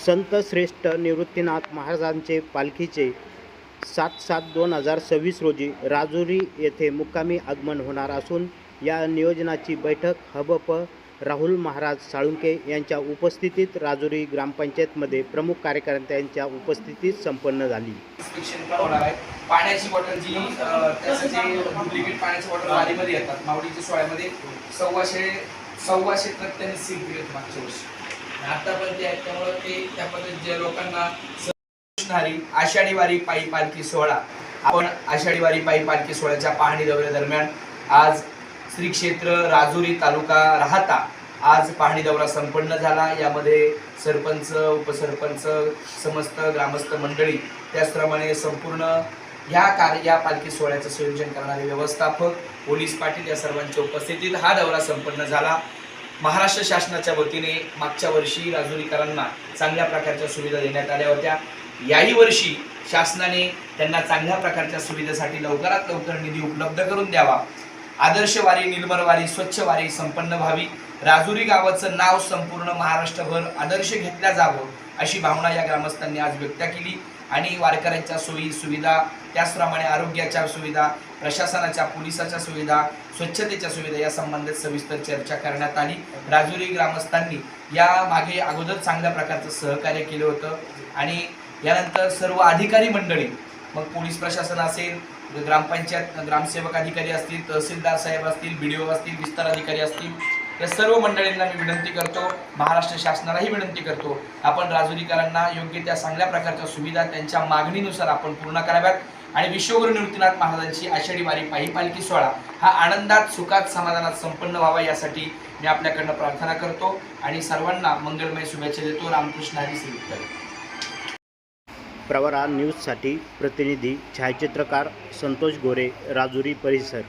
संत श्रेष्ठ निवृत्तीनाथ महाराजांचे पालखीचे 7/7/2026 रोजी राजुरी येथे मुक्कामी आगमन होणार असून या नियोजनाची बैठक हबप राहुल महाराज साळुंके यांच्या उपस्थितीत राजुरी ग्रामपंचायतमध्ये प्रमुख कार्यकर्त्यांच्या उपस्थितीत संपन्न झाली. पाण्याची बॉटल जी त्यासाठी डुप्लिकेट पाण्याची बॉटल वारीमध्ये येतात. मावळीच्या सोहळ्यामध्ये 1,200 ट्रक त्यांनी सील केले मागच्या वर्षी. आता पण ते आहेत, त्यामुळे ते त्या पद्धतीच्या लोकांना आषाढी वारी पायी पालखी सोहळा, आपण आषाढी वारी पायी पालखी सोहळ्याच्या पाहणी दौऱ्यादरम्यान आज श्री क्षेत्र राजुरी तालुका राहता आज पाहणी दौरा संपन्न झाला. यामध्ये सरपंच, उपसरपंच, समस्त ग्रामस्थ मंडळी, त्याचप्रमाणे संपूर्ण या पालखी सोहळ्याचं संयोजन करणारे व्यवस्थापक, पोलीस पाटील या सर्वांच्या उपस्थितीत हा दौरा संपन्न झाला. महाराष्ट्र शासनाच्या वतीने मागच्या वर्षी राजुरीकरांना चांगल्या प्रकारच्या सुविधा देण्यात आल्या होत्या. याही वर्षी शासनाने त्यांना चांगल्या प्रकारच्या सुविधेसाठी लवकरात लवकर निधी उपलब्ध करून द्यावा. आदर्श वारी, निर्मल वारी, स्वच्छ वारी संपन्न व्हावी. राजुरी गावाचं नाव संपूर्ण महाराष्ट्रभर आदर्श घेतल्या जावं अशी भावना या ग्रामस्थांनी आज व्यक्त केली. आणि वारकऱ्यांच्या सोयी सुविधा, त्याचप्रमाणे आरोग्याच्या सुविधा, प्रशासनाच्या, पोलिसाच्या सुविधा, स्वच्छतेच्या सुविधा या संबंधित सविस्तर चर्चा करण्यात आली. राजुरी ग्रामस्थांनी या मागे अगोदर चांगल्या प्रकारचं सहकार्य केलं होतं. आणि यानंतर सर्व अधिकारी मंडळी, मग पोलीस प्रशासन असेल, ग्रामपंचायत ग्रामसेवक अधिकारी असतील, तहसीलदार साहेब असतील, BDO असतील, विस्तार अधिकारी असतील, या सर्व मंडळींना मी विनंती करतो, महाराष्ट्र शासनालाही विनंती करतो, आपण राजुरीकरांना योग्य त्या चांगल्या प्रकारच्या सुविधा त्यांच्या मागणीनुसार आपण पूर्ण कराव्यात. आणि विश्वगुरू निवृत्तीनाथ महाराजांची आषाढी वारी पायी पालखी सोहळा हा आनंदात, सुखात, समाधानात संपन्न व्हावा यासाठी मी आपल्याकडनं प्रार्थना करतो आणि सर्वांना मंगलमय शुभेच्छा देतो. रामकृष्ण हरी श्री विठ्ठल. प्रवरा न्यूजसाठी प्रतिनिधी छायाचित्रकार संतोष गोरे, राजुरी परिसर.